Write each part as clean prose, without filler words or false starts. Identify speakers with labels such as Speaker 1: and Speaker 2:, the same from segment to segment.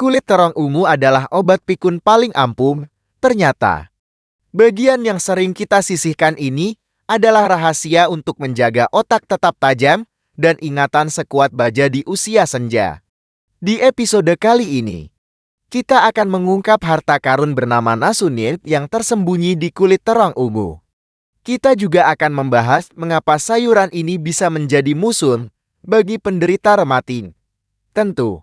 Speaker 1: Kulit terong ungu adalah obat pikun paling ampuh, ternyata. Bagian yang sering kita sisihkan ini adalah rahasia untuk menjaga otak tetap tajam dan ingatan sekuat baja di usia senja. Di episode kali ini, kita akan mengungkap harta karun bernama Nasunin yang tersembunyi di kulit terong ungu. Kita juga akan membahas mengapa sayuran ini bisa menjadi musuh bagi penderita rematik. Tentu,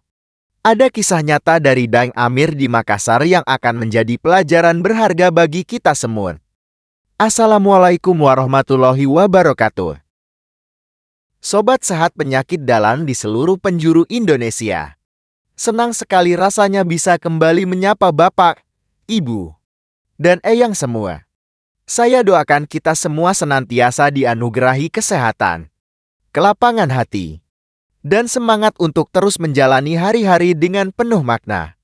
Speaker 1: ada kisah nyata dari Daeng Amir di Makassar yang akan menjadi pelajaran berharga bagi kita semua. Assalamualaikum warahmatullahi wabarakatuh. Sobat sehat penyakit dalam di seluruh penjuru Indonesia. Senang sekali rasanya bisa kembali menyapa Bapak, Ibu, dan Eyang semua. Saya doakan kita semua senantiasa dianugerahi kesehatan, kelapangan hati, dan semangat untuk terus menjalani hari-hari dengan penuh makna.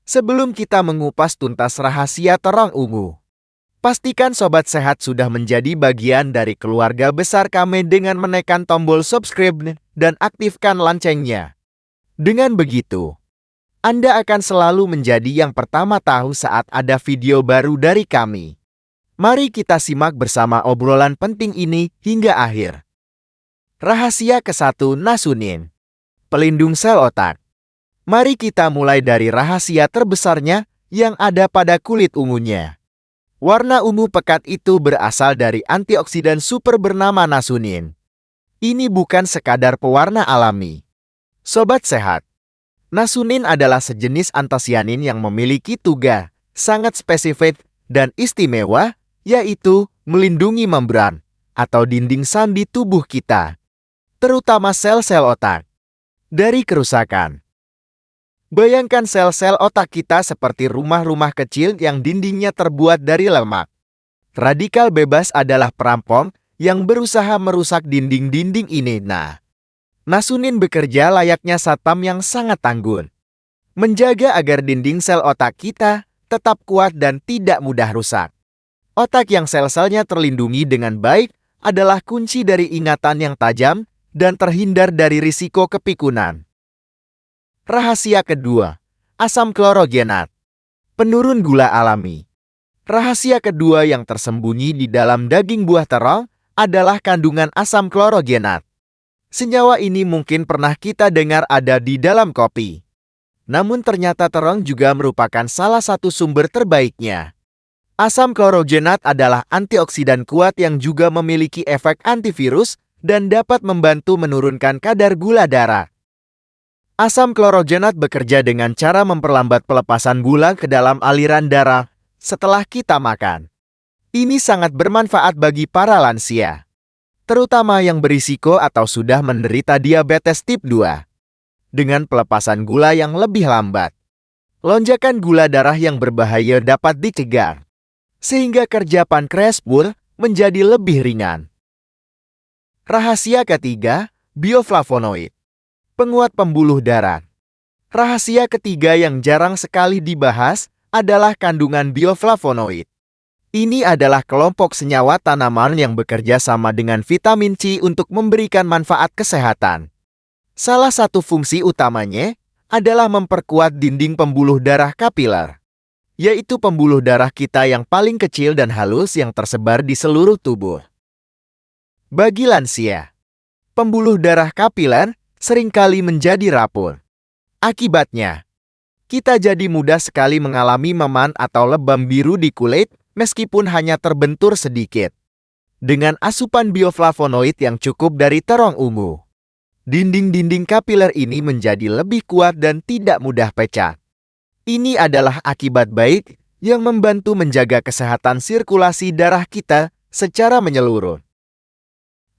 Speaker 1: Sebelum kita mengupas tuntas rahasia terong ungu, pastikan Sobat Sehat sudah menjadi bagian dari keluarga besar kami dengan menekan tombol subscribe dan aktifkan loncengnya. Dengan begitu, Anda akan selalu menjadi yang pertama tahu saat ada video baru dari kami. Mari kita simak bersama obrolan penting ini hingga akhir. Rahasia ke-1 Nasunin, pelindung sel otak. Mari kita mulai dari rahasia terbesarnya yang ada pada kulit ungunya. Warna ungu pekat itu berasal dari antioksidan super bernama Nasunin. Ini bukan sekadar pewarna alami. Sobat sehat, Nasunin adalah sejenis antosianin yang memiliki tugas sangat spesifik dan istimewa, yaitu melindungi membran atau dinding sandi tubuh kita, terutama sel-sel otak, dari kerusakan. Bayangkan sel-sel otak kita seperti rumah-rumah kecil yang dindingnya terbuat dari lemak. Radikal bebas adalah perampok yang berusaha merusak dinding-dinding ini. Nasunin bekerja layaknya satpam yang sangat tangguh, menjaga agar dinding sel otak kita tetap kuat dan tidak mudah rusak. Otak yang sel-selnya terlindungi dengan baik adalah kunci dari ingatan yang tajam dan terhindar dari risiko kepikunan. Rahasia kedua, asam klorogenat, penurun gula alami. Rahasia kedua yang tersembunyi di dalam daging buah terong adalah kandungan asam klorogenat. Senyawa ini mungkin pernah kita dengar ada di dalam kopi. Namun ternyata terong juga merupakan salah satu sumber terbaiknya. Asam klorogenat adalah antioksidan kuat yang juga memiliki efek antivirus dan dapat membantu menurunkan kadar gula darah. Asam klorogenat bekerja dengan cara memperlambat pelepasan gula ke dalam aliran darah setelah kita makan. Ini sangat bermanfaat bagi para lansia, terutama yang berisiko atau sudah menderita diabetes tip 2. Dengan pelepasan gula yang lebih lambat, lonjakan gula darah yang berbahaya dapat dicegah, sehingga kerja pankreas pun menjadi lebih ringan. Rahasia ketiga, bioflavonoid, penguat pembuluh darah. Rahasia ketiga yang jarang sekali dibahas adalah kandungan bioflavonoid. Ini adalah kelompok senyawa tanaman yang bekerja sama dengan vitamin C untuk memberikan manfaat kesehatan. Salah satu fungsi utamanya adalah memperkuat dinding pembuluh darah kapiler, yaitu pembuluh darah kita yang paling kecil dan halus yang tersebar di seluruh tubuh. Bagi lansia, pembuluh darah kapiler seringkali menjadi rapuh. Akibatnya, kita jadi mudah sekali mengalami memar atau lebam biru di kulit meskipun hanya terbentur sedikit. Dengan asupan bioflavonoid yang cukup dari terong ungu, dinding-dinding kapiler ini menjadi lebih kuat dan tidak mudah pecah. Ini adalah akibat baik yang membantu menjaga kesehatan sirkulasi darah kita secara menyeluruh.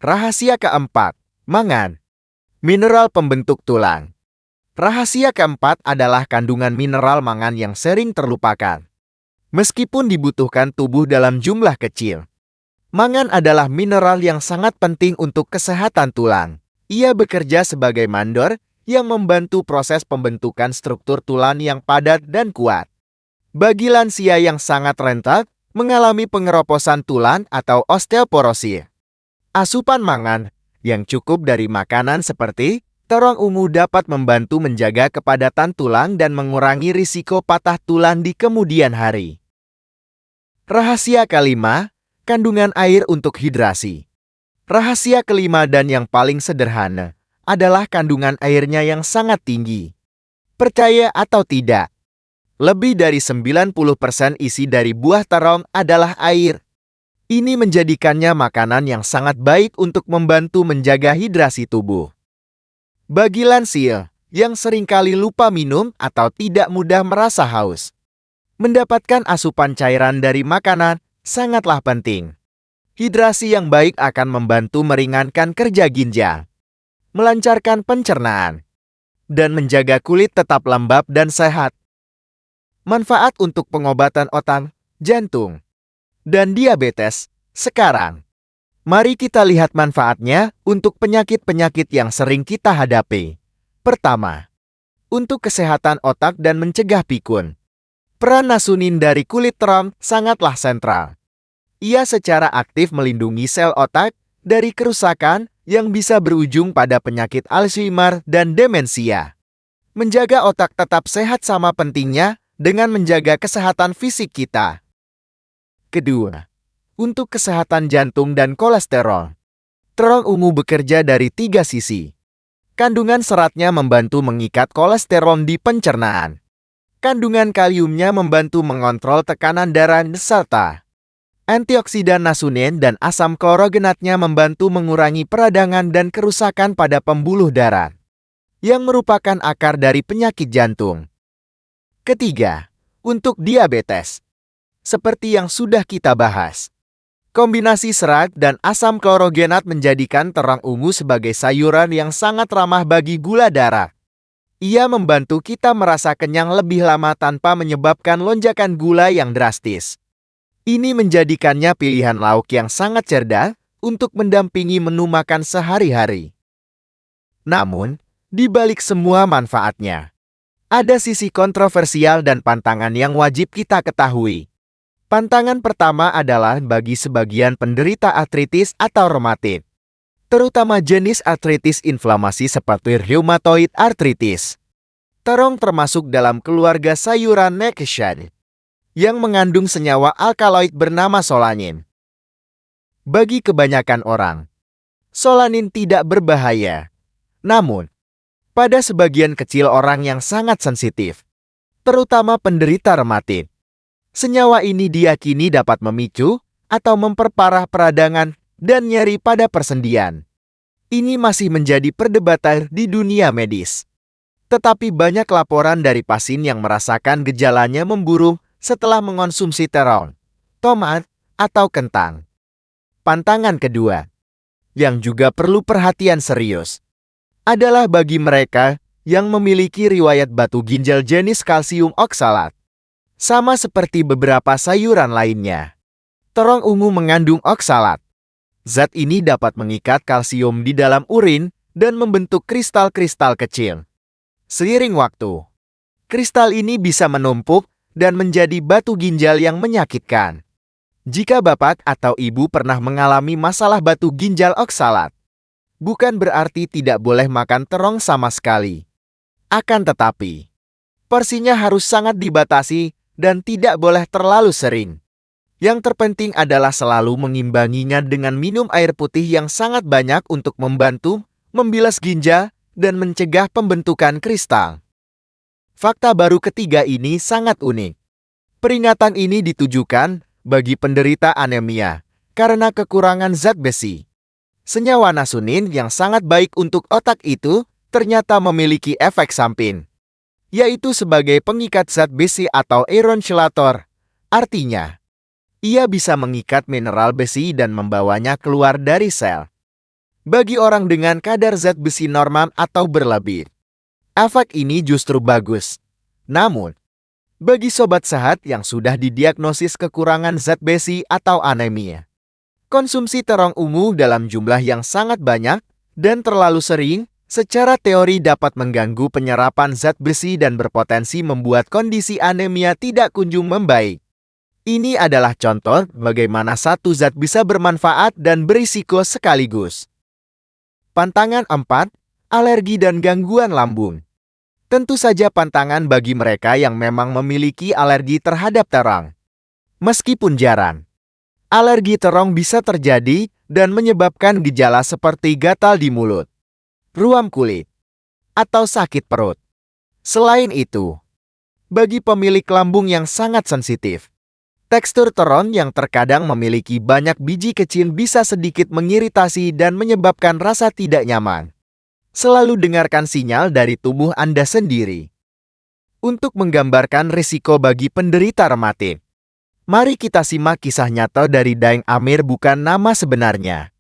Speaker 1: Rahasia keempat, mangan, mineral pembentuk tulang. Rahasia keempat adalah kandungan mineral mangan yang sering terlupakan. Meskipun dibutuhkan tubuh dalam jumlah kecil, mangan adalah mineral yang sangat penting untuk kesehatan tulang. Ia bekerja sebagai mandor yang membantu proses pembentukan struktur tulang yang padat dan kuat. Bagi lansia yang sangat rentan mengalami pengeroposan tulang atau osteoporosis, asupan mangan yang cukup dari makanan seperti Terong ungu dapat membantu menjaga kepadatan tulang dan mengurangi risiko patah tulang di kemudian hari. Rahasia kelima, kandungan air untuk hidrasi. Rahasia kelima dan yang paling sederhana adalah kandungan airnya yang sangat tinggi. Percaya atau tidak, lebih dari 90% isi dari buah terong adalah air. Ini menjadikannya makanan yang sangat baik untuk membantu menjaga hidrasi tubuh. Bagi lansia yang seringkali lupa minum atau tidak mudah merasa haus, mendapatkan asupan cairan dari makanan sangatlah penting. Hidrasi yang baik akan membantu meringankan kerja ginjal, melancarkan pencernaan, dan menjaga kulit tetap lembab dan sehat. Manfaat untuk pengobatan otak, jantung, dan diabetes. Sekarang, mari kita lihat manfaatnya untuk penyakit-penyakit yang sering kita hadapi. Pertama, untuk kesehatan otak dan mencegah pikun. Peran nasunin dari kulit terong sangatlah sentral. Ia secara aktif melindungi sel otak dari kerusakan yang bisa berujung pada penyakit Alzheimer dan demensia. Menjaga otak tetap sehat sama pentingnya dengan menjaga kesehatan fisik kita. Kedua, untuk kesehatan jantung dan kolesterol. Terong ungu bekerja dari 3 sisi. Kandungan seratnya membantu mengikat kolesterol di pencernaan. Kandungan kaliumnya membantu mengontrol tekanan darah serta antioksidan nasunin dan asam klorogenatnya membantu mengurangi peradangan dan kerusakan pada pembuluh darah, yang merupakan akar dari penyakit jantung. Ketiga, untuk diabetes. Seperti yang sudah kita bahas, kombinasi serat dan asam klorogenat menjadikan terong ungu sebagai sayuran yang sangat ramah bagi gula darah. Ia membantu kita merasa kenyang lebih lama tanpa menyebabkan lonjakan gula yang drastis. Ini menjadikannya pilihan lauk yang sangat cerdas untuk mendampingi menu makan sehari-hari. Namun, di balik semua manfaatnya, ada sisi kontroversial dan pantangan yang wajib kita ketahui. Pantangan pertama adalah bagi sebagian penderita artritis atau reumatik, terutama jenis artritis inflamasi seperti rheumatoid arthritis. Terong termasuk dalam keluarga sayuran nightshade yang mengandung senyawa alkaloid bernama solanin. Bagi kebanyakan orang, solanin tidak berbahaya. Namun, pada sebagian kecil orang yang sangat sensitif, terutama penderita reumatik, senyawa ini diyakini dapat memicu atau memperparah peradangan dan nyeri pada persendian. Ini masih menjadi perdebatan di dunia medis. Tetapi banyak laporan dari pasien yang merasakan gejalanya memburuk setelah mengonsumsi terong, tomat, atau kentang. Pantangan kedua, yang juga perlu perhatian serius, adalah bagi mereka yang memiliki riwayat batu ginjal jenis kalsium oksalat. Sama seperti beberapa sayuran lainnya, terong ungu mengandung oksalat. Zat ini dapat mengikat kalsium di dalam urin dan membentuk kristal-kristal kecil. Seiring waktu, kristal ini bisa menumpuk dan menjadi batu ginjal yang menyakitkan. Jika bapak atau ibu pernah mengalami masalah batu ginjal oksalat, bukan berarti tidak boleh makan terong sama sekali. Akan tetapi, porsinya harus sangat dibatasi dan tidak boleh terlalu sering. Yang terpenting adalah selalu mengimbanginya dengan minum air putih yang sangat banyak untuk membantu membilas ginjal dan mencegah pembentukan kristal. Fakta baru ketiga ini sangat unik. Peringatan ini ditujukan bagi penderita anemia karena kekurangan zat besi. Senyawa nasunin yang sangat baik untuk otak itu ternyata memiliki efek samping, yaitu sebagai pengikat zat besi atau iron chelator. Artinya, ia bisa mengikat mineral besi dan membawanya keluar dari sel. Bagi orang dengan kadar zat besi normal atau berlebih, efek ini justru bagus. Namun, bagi sobat sehat yang sudah didiagnosis kekurangan zat besi atau anemia, konsumsi terong ungu dalam jumlah yang sangat banyak dan terlalu sering secara teori dapat mengganggu penyerapan zat besi dan berpotensi membuat kondisi anemia tidak kunjung membaik. Ini adalah contoh bagaimana satu zat bisa bermanfaat dan berisiko sekaligus. Pantangan 4, alergi dan gangguan lambung. Tentu saja pantangan bagi mereka yang memang memiliki alergi terhadap terong. Meskipun jarang, alergi terong bisa terjadi dan menyebabkan gejala seperti gatal di mulut, ruam kulit, atau sakit perut. Selain itu, bagi pemilik lambung yang sangat sensitif, tekstur terong yang terkadang memiliki banyak biji kecil bisa sedikit mengiritasi dan menyebabkan rasa tidak nyaman. Selalu dengarkan sinyal dari tubuh Anda sendiri. Untuk menggambarkan risiko bagi penderita rematik, mari kita simak kisah nyata dari Daeng Amir, bukan nama sebenarnya.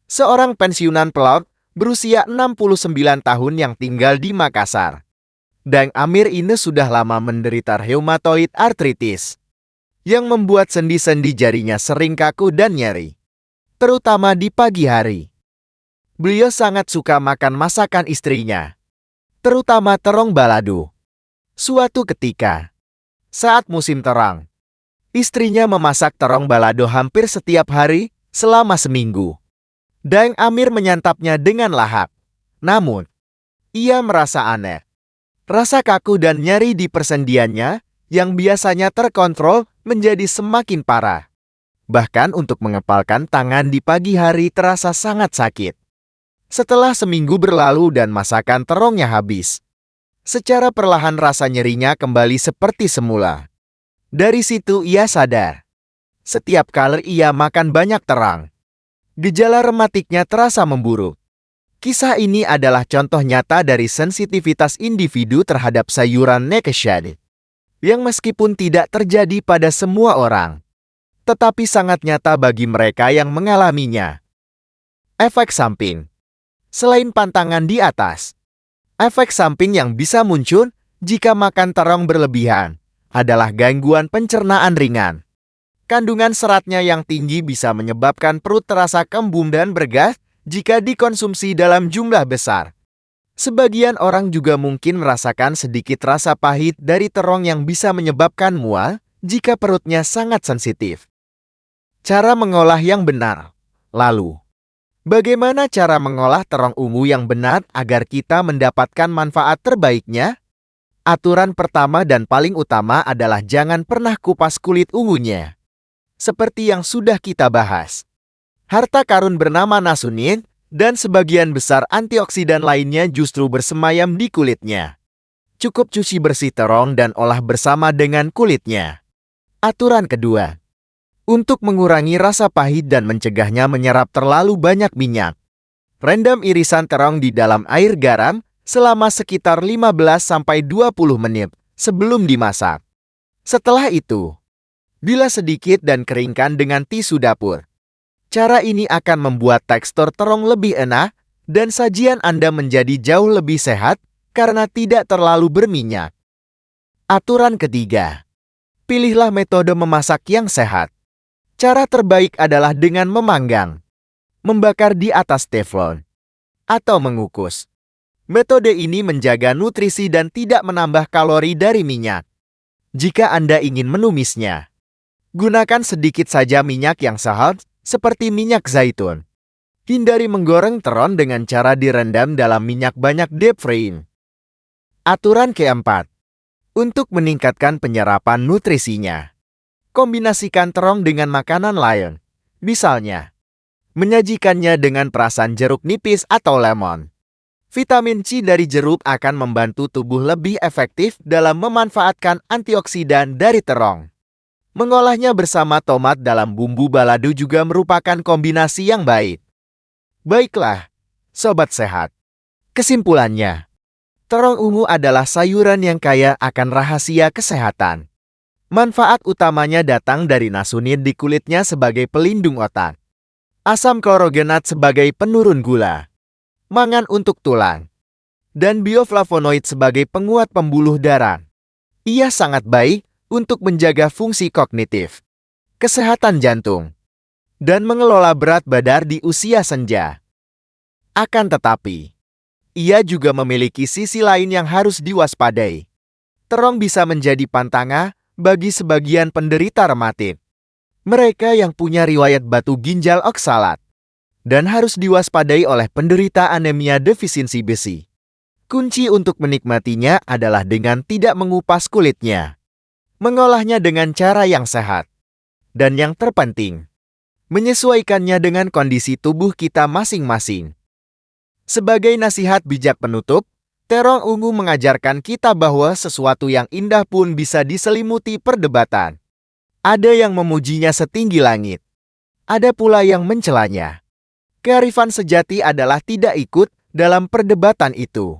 Speaker 1: Seorang pensiunan pelot berusia 69 tahun yang tinggal di Makassar. Daeng Amir ini sudah lama menderita rheumatoid arthritis, yang membuat sendi-sendi jarinya sering kaku dan nyeri, terutama di pagi hari. Beliau sangat suka makan masakan istrinya, terutama terong balado. Suatu ketika, saat musim terang, istrinya memasak terong balado hampir setiap hari selama seminggu. Daeng Amir menyantapnya dengan lahap. Namun, ia merasa aneh. Rasa kaku dan nyeri di persendiannya yang biasanya terkontrol menjadi semakin parah. Bahkan untuk mengepalkan tangan di pagi hari terasa sangat sakit. Setelah seminggu berlalu dan masakan terongnya habis, secara perlahan rasa nyerinya kembali seperti semula. Dari situ ia sadar, setiap kali ia makan banyak terong, gejala rematiknya terasa memburuk. Kisah ini adalah contoh nyata dari sensitivitas individu terhadap sayuran nightshade, yang meskipun tidak terjadi pada semua orang, tetapi sangat nyata bagi mereka yang mengalaminya. Efek samping. Selain pantangan di atas, efek samping yang bisa muncul jika makan terong berlebihan adalah gangguan pencernaan ringan. Kandungan seratnya yang tinggi bisa menyebabkan perut terasa kembung dan bergas jika dikonsumsi dalam jumlah besar. Sebagian orang juga mungkin merasakan sedikit rasa pahit dari terong yang bisa menyebabkan mual jika perutnya sangat sensitif. Cara mengolah yang benar. Lalu, bagaimana cara mengolah terong ungu yang benar agar kita mendapatkan manfaat terbaiknya? Aturan pertama dan paling utama adalah jangan pernah kupas kulit ungunya. Seperti yang sudah kita bahas, harta karun bernama nasunin dan sebagian besar antioksidan lainnya justru bersemayam di kulitnya. Cukup cuci bersih terong dan olah bersama dengan kulitnya. Aturan kedua, untuk mengurangi rasa pahit dan mencegahnya menyerap terlalu banyak minyak, rendam irisan terong di dalam air garam selama sekitar 15-20 menit sebelum dimasak. Setelah itu, bilas sedikit dan keringkan dengan tisu dapur. Cara ini akan membuat tekstur terong lebih enak dan sajian Anda menjadi jauh lebih sehat karena tidak terlalu berminyak. Aturan ketiga, pilihlah metode memasak yang sehat. Cara terbaik adalah dengan memanggang, membakar di atas teflon, atau mengukus. Metode ini menjaga nutrisi dan tidak menambah kalori dari minyak. Jika Anda ingin menumisnya, gunakan sedikit saja minyak yang sehat, seperti minyak zaitun. Hindari menggoreng terong dengan cara direndam dalam minyak banyak deep frying. Aturan keempat, untuk meningkatkan penyerapan nutrisinya, kombinasikan terong dengan makanan lain. Misalnya, menyajikannya dengan perasan jeruk nipis atau lemon. Vitamin C dari jeruk akan membantu tubuh lebih efektif dalam memanfaatkan antioksidan dari terong. Mengolahnya bersama tomat dalam bumbu balado juga merupakan kombinasi yang baik. Baiklah, sobat sehat. Kesimpulannya, terong ungu adalah sayuran yang kaya akan rahasia kesehatan. Manfaat utamanya datang dari nasunin di kulitnya sebagai pelindung otak, asam klorogenat sebagai penurun gula, mangan untuk tulang, dan bioflavonoid sebagai penguat pembuluh darah. Ia sangat baik untuk menjaga fungsi kognitif, kesehatan jantung, dan mengelola berat badan di usia senja. Akan tetapi, ia juga memiliki sisi lain yang harus diwaspadai. Terong bisa menjadi pantangan bagi sebagian penderita rematik, mereka yang punya riwayat batu ginjal oksalat, dan harus diwaspadai oleh penderita anemia defisiensi besi. Kunci untuk menikmatinya adalah dengan tidak mengupas kulitnya, mengolahnya dengan cara yang sehat, dan yang terpenting, menyesuaikannya dengan kondisi tubuh kita masing-masing. Sebagai nasihat bijak penutup, terong ungu mengajarkan kita bahwa sesuatu yang indah pun bisa diselimuti perdebatan. Ada yang memujinya setinggi langit, ada pula yang mencelanya. Kearifan sejati adalah tidak ikut dalam perdebatan itu,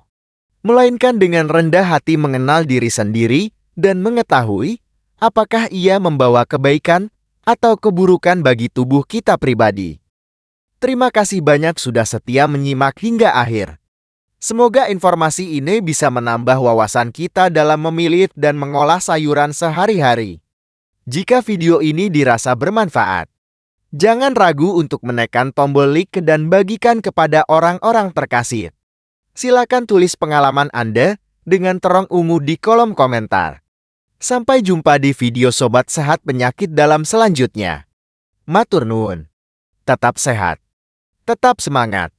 Speaker 1: melainkan dengan rendah hati mengenal diri sendiri dan mengetahui apakah ia membawa kebaikan atau keburukan bagi tubuh kita pribadi. Terima kasih banyak sudah setia menyimak hingga akhir. Semoga informasi ini bisa menambah wawasan kita dalam memilih dan mengolah sayuran sehari-hari. Jika video ini dirasa bermanfaat, jangan ragu untuk menekan tombol like dan bagikan kepada orang-orang terkasih. Silakan tulis pengalaman Anda dengan terong ungu di kolom komentar. Sampai jumpa di video Sobat Sehat Penyakit dalam selanjutnya. Matur nuwun. Tetap sehat. Tetap semangat.